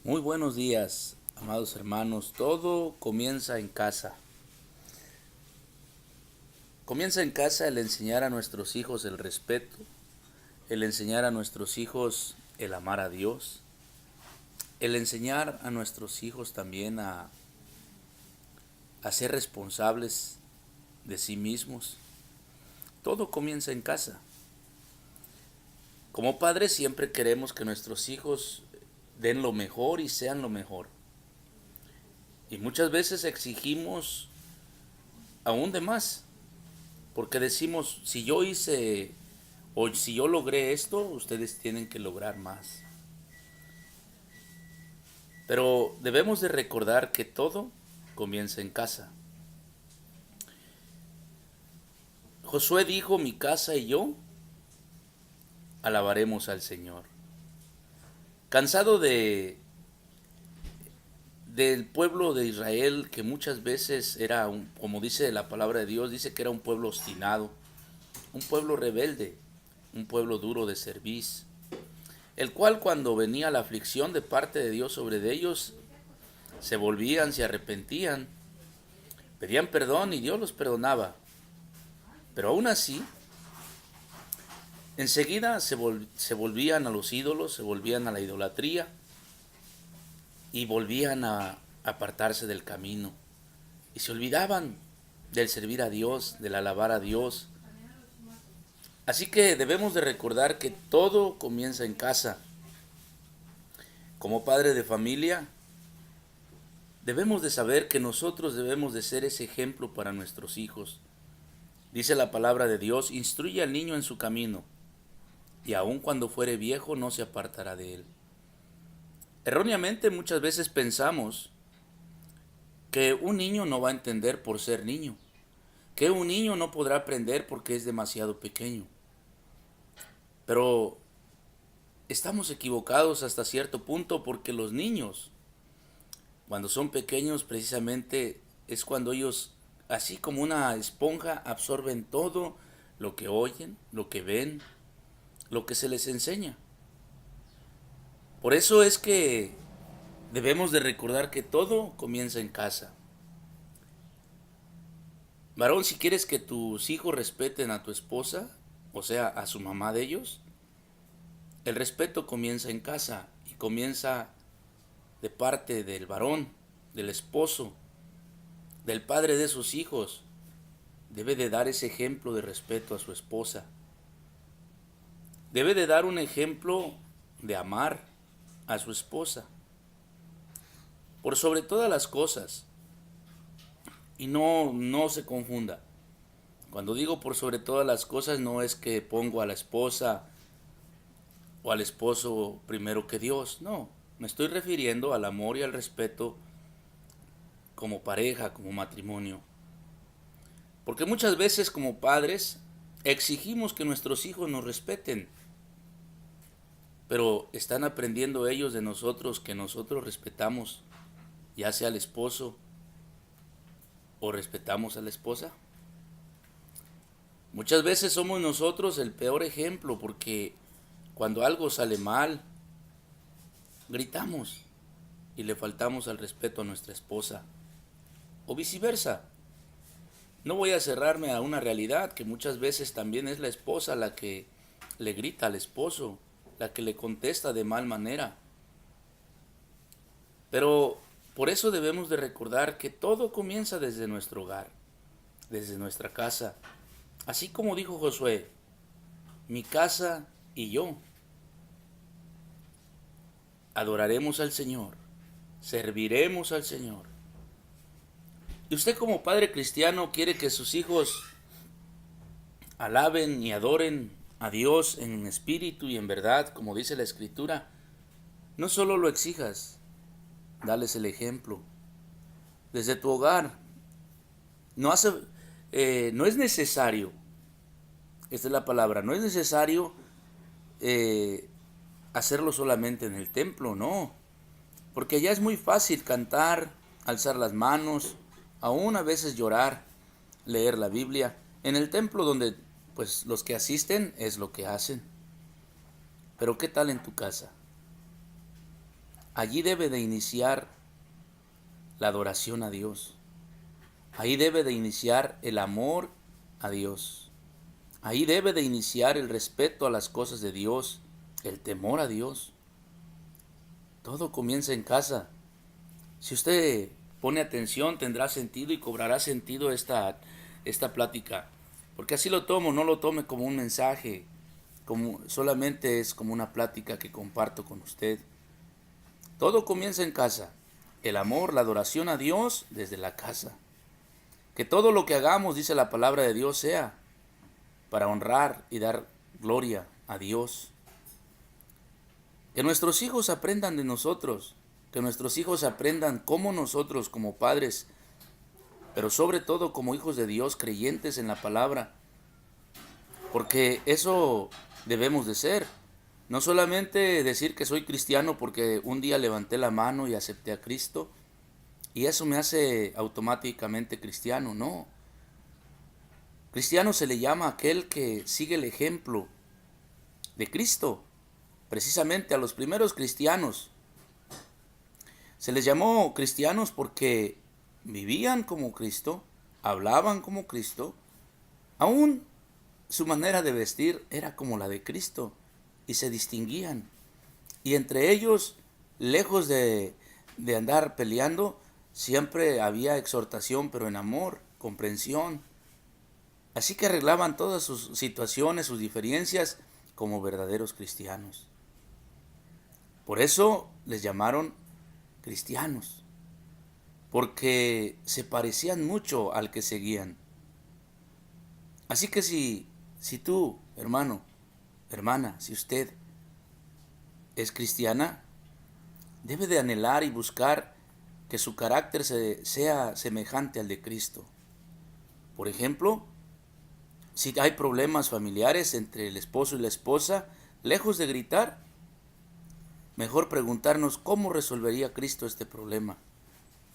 Muy buenos días, amados hermanos. Todo comienza en casa. Comienza en casa el enseñar a nuestros hijos el respeto, el enseñar a nuestros hijos el amar a Dios, el enseñar a nuestros hijos también a ser responsables de sí mismos. Todo comienza en casa. Como padres siempre queremos que nuestros hijos den lo mejor y sean lo mejor. Y muchas veces exigimos aún de más. Porque decimos, si yo hice o si yo logré esto, ustedes tienen que lograr más. Pero debemos de recordar que todo comienza en casa. Josué dijo, mi casa y yo alabaremos al Señor. Cansado del pueblo de Israel, que muchas veces era, como dice la palabra de Dios, dice que era un pueblo obstinado, un pueblo rebelde, un pueblo duro de cerviz, el cual cuando venía la aflicción de parte de Dios sobre ellos, se volvían, se arrepentían, pedían perdón y Dios los perdonaba. Pero aún así, enseguida se volvían a los ídolos, se volvían a la idolatría y volvían a apartarse del camino. Y se olvidaban del servir a Dios, del alabar a Dios. Así que debemos de recordar que todo comienza en casa. Como padre de familia, debemos de saber que nosotros debemos de ser ese ejemplo para nuestros hijos. Dice la palabra de Dios, instruye al niño en su camino, y aun cuando fuere viejo no se apartará de él. Erróneamente muchas veces pensamos que un niño no va a entender por ser niño, que un niño no podrá aprender porque es demasiado pequeño. Pero estamos equivocados hasta cierto punto porque los niños, cuando son pequeños, precisamente es cuando ellos, así como una esponja, absorben todo lo que oyen, lo que ven, lo que se les enseña. Por eso es que debemos de recordar que todo comienza en casa. Varón, si quieres que tus hijos respeten a tu esposa, o sea, a su mamá de ellos, el respeto comienza en casa y comienza de parte del varón, del esposo, del padre de sus hijos. Debe de dar ese ejemplo de respeto a su esposa. Debe de dar un ejemplo de amar a su esposa. Por sobre todas las cosas. Y no se confunda. Cuando digo por sobre todas las cosas no es que pongo a la esposa o al esposo primero que Dios. No, me estoy refiriendo al amor y al respeto como pareja, como matrimonio. Porque muchas veces como padres exigimos que nuestros hijos nos respeten, pero están aprendiendo ellos de nosotros que nosotros respetamos, ya sea al esposo o respetamos a la esposa. Muchas veces somos nosotros el peor ejemplo porque cuando algo sale mal, gritamos y le faltamos al respeto a nuestra esposa o viceversa. No voy a cerrarme a una realidad que muchas veces también es la esposa la que le grita al esposo, la que le contesta de mal manera. Pero por eso debemos de recordar que todo comienza desde nuestro hogar, desde nuestra casa. Así como dijo Josué, mi casa y yo adoraremos al Señor, serviremos al Señor. Y usted como padre cristiano quiere que sus hijos alaben y adoren a Dios en espíritu y en verdad, como dice la Escritura. No solo lo exijas, dales el ejemplo. Desde tu hogar, no, no es necesario, esta es la palabra, no es necesario eh, hacerlo solamente en el templo, no. Porque ya es muy fácil cantar, alzar las manos, aún a veces llorar, leer la Biblia. En el templo donde pues los que asisten es lo que hacen. Pero ¿qué tal en tu casa? allí debe de iniciar la adoración a Dios. Ahí debe de iniciar el amor a Dios. Ahí debe de iniciar el respeto a las cosas de Dios, el temor a Dios. Todo comienza en casa. Si usted pone atención, tendrá sentido y cobrará sentido esta plática. Porque así lo tomo, no lo tome como un mensaje, como solamente es como una plática que comparto con usted. Todo comienza en casa. El amor, la adoración a Dios desde la casa. Que todo lo que hagamos, dice la palabra de Dios, sea para honrar y dar gloria a Dios. Que nuestros hijos aprendan de nosotros, que nuestros hijos aprendan cómo nosotros como padres, pero sobre todo como hijos de Dios, creyentes en la palabra, porque eso debemos de ser. No solamente decir que soy cristiano porque un día levanté la mano y acepté a Cristo, y eso me hace automáticamente cristiano, no. Cristiano se le llama a aquel que sigue el ejemplo de Cristo. Precisamente a los primeros cristianos se les llamó cristianos porque vivían como Cristo, hablaban como Cristo, aún su manera de vestir era como la de Cristo y se distinguían. Y entre ellos, lejos de andar peleando, siempre había exhortación, pero en amor, comprensión. Así que arreglaban todas sus situaciones, sus diferencias, como verdaderos cristianos. Por eso les llamaron cristianos, porque se parecían mucho al que seguían. Así que si tú, hermano, hermana, si usted es cristiana, debe de anhelar y buscar que su carácter sea semejante al de Cristo. Por ejemplo, si hay problemas familiares entre el esposo y la esposa, lejos de gritar, mejor preguntarnos cómo resolvería Cristo este problema.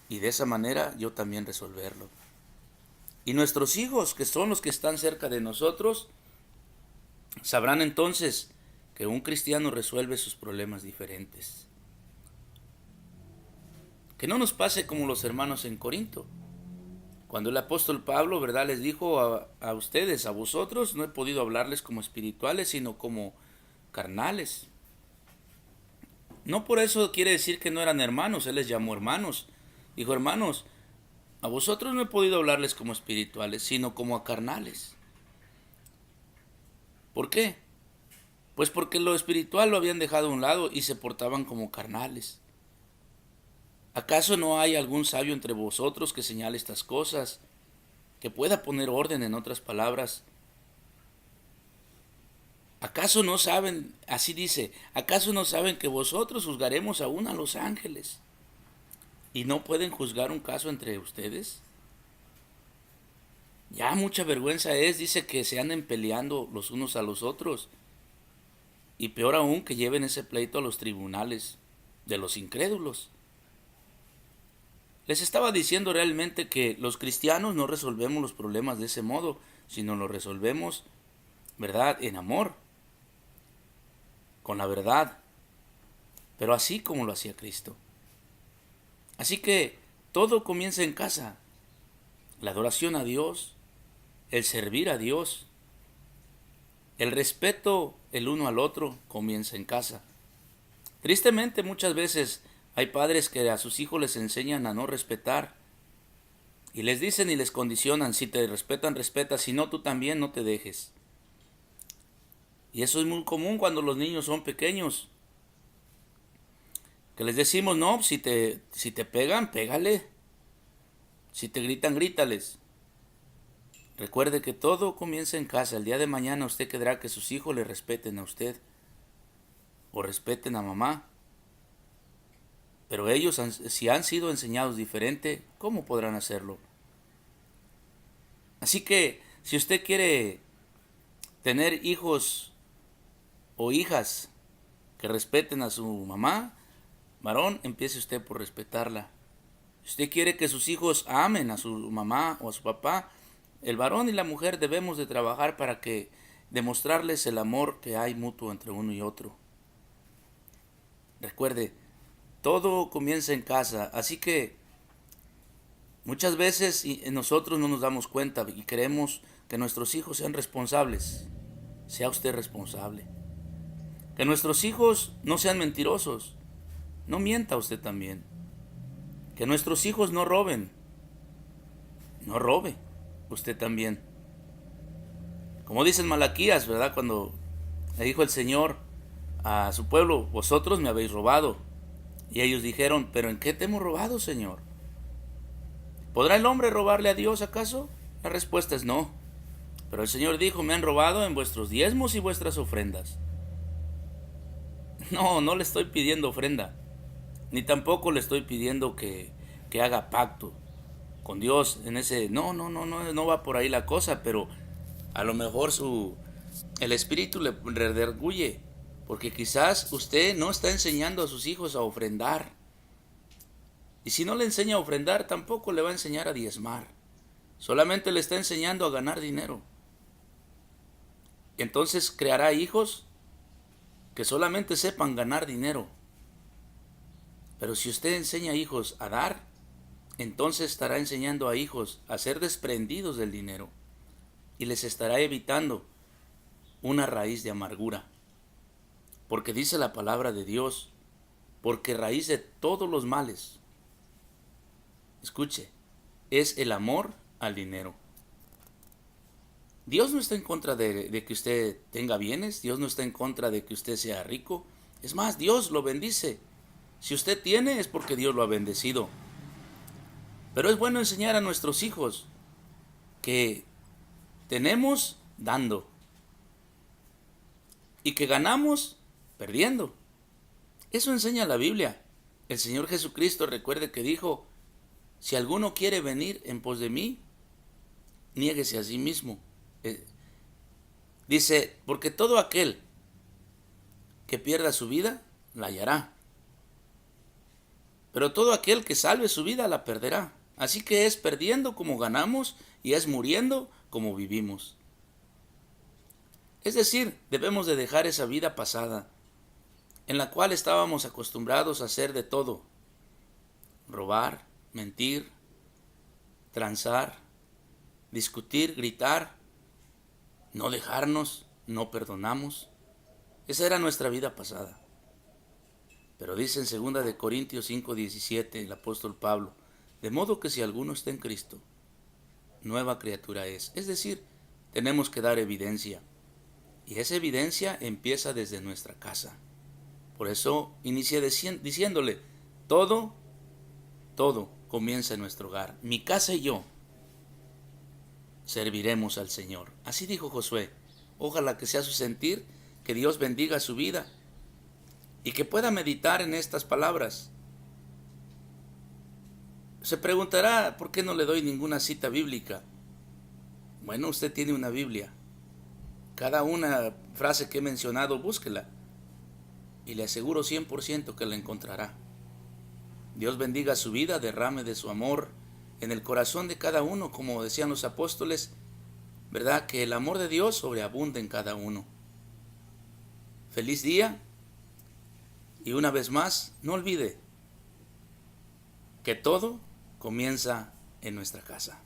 Y de esa manera yo también resolverlo. Y nuestros hijos, que son los que están cerca de nosotros, sabrán entonces que un cristiano resuelve sus problemas diferentes. Que no nos pase como los hermanos en Corinto. Cuando el apóstol Pablo, ¿verdad?, les dijo a ustedes, a vosotros, no he podido hablarles como espirituales, sino como carnales. No por eso quiere decir que no eran hermanos, él les llamó hermanos. Dijo, hermanos, a vosotros no he podido hablarles como espirituales, sino como a carnales. ¿Por qué? Pues porque lo espiritual lo habían dejado a un lado y se portaban como carnales. ¿Acaso no hay algún sabio entre vosotros que señale estas cosas, que pueda poner orden, en otras palabras? ¿Acaso no saben, así dice, acaso no saben que vosotros juzgaremos aún a los ángeles? ¿Y no pueden juzgar un caso entre ustedes? Ya mucha vergüenza es, dice, que se anden peleando los unos a los otros. Y peor aún, que lleven ese pleito a los tribunales de los incrédulos. Les estaba diciendo realmente que los cristianos no resolvemos los problemas de ese modo, sino los resolvemos, ¿verdad?, en amor, con la verdad, pero así como lo hacía Cristo. Así que todo comienza en casa. La adoración a Dios, el servir a Dios, el respeto el uno al otro comienza en casa. Tristemente muchas veces hay padres que a sus hijos les enseñan a no respetar y les dicen y les condicionan, si te respetan, respeta, si no, tú también no te dejes. Y eso es muy común cuando los niños son pequeños, que les decimos, no, si te pegan, pégale, si te gritan, grítales. Recuerde que todo comienza en casa. El día de mañana usted querrá que sus hijos le respeten a usted o respeten a mamá. Pero ellos, si han sido enseñados diferente, ¿cómo podrán hacerlo? Así que si usted quiere tener hijos o hijas que respeten a su mamá, varón, empiece usted por respetarla. Si usted quiere que sus hijos amen a su mamá o a su papá, el varón y la mujer debemos de trabajar para que demostrarles el amor que hay mutuo entre uno y otro. Recuerde, todo comienza en casa. Así que muchas veces nosotros no nos damos cuenta y queremos que nuestros hijos sean responsables. Sea usted responsable. Que nuestros hijos no sean mentirosos. No mienta usted también. Que nuestros hijos no roben. No robe usted también. Como dice en Malaquías, ¿verdad? Cuando le dijo el Señor a su pueblo, vosotros me habéis robado. Y ellos dijeron, ¿pero en qué te hemos robado, Señor? ¿Podrá el hombre robarle a Dios acaso? La respuesta es no. Pero el Señor dijo, me han robado en vuestros diezmos y vuestras ofrendas. No le estoy pidiendo ofrenda. Ni tampoco le estoy pidiendo que haga pacto con Dios en ese. No va por ahí la cosa, pero a lo mejor el espíritu le redarguye, porque quizás usted no está enseñando a sus hijos a ofrendar. Y si no le enseña a ofrendar, tampoco le va a enseñar a diezmar. Solamente le está enseñando a ganar dinero. Entonces creará hijos que solamente sepan ganar dinero. Pero si usted enseña a hijos a dar, entonces estará enseñando a hijos a ser desprendidos del dinero y les estará evitando una raíz de amargura. Porque dice la palabra de Dios, porque raíz de todos los males, escuche, es el amor al dinero. Dios no está en contra de que usted tenga bienes, Dios no está en contra de que usted sea rico. Es más, Dios lo bendice. Si usted tiene es porque Dios lo ha bendecido. Pero es bueno enseñar a nuestros hijos que tenemos dando y que ganamos perdiendo. Eso enseña la Biblia. El Señor Jesucristo, recuerde que dijo, si alguno quiere venir en pos de mí, niéguese a sí mismo. Dice, porque todo aquel que pierda su vida, la hallará. Pero todo aquel que salve su vida, la perderá. Así que es perdiendo como ganamos y es muriendo como vivimos. Es decir, debemos de dejar esa vida pasada, en la cual estábamos acostumbrados a hacer de todo. Robar, mentir, transar, discutir, gritar, no dejarnos, no perdonamos. Esa era nuestra vida pasada. Pero dice en 2 Corintios 5:17 el apóstol Pablo, de modo que si alguno está en Cristo, nueva criatura es. Es decir, tenemos que dar evidencia. Y esa evidencia empieza desde nuestra casa. Por eso inicié diciéndole, todo comienza en nuestro hogar. Mi casa y yo serviremos al Señor. Así dijo Josué. Ojalá que sea su sentir, que Dios bendiga su vida y que pueda meditar en estas palabras. Se preguntará, ¿por qué no le doy ninguna cita bíblica? Bueno, usted tiene una Biblia. Cada una frase que he mencionado, búsquela. Y le aseguro 100% que la encontrará. Dios bendiga su vida, derrame de su amor en el corazón de cada uno, como decían los apóstoles, ¿verdad? Que el amor de Dios sobreabunde en cada uno. Feliz día. Y una vez más, no olvide que todo comienza en nuestra casa.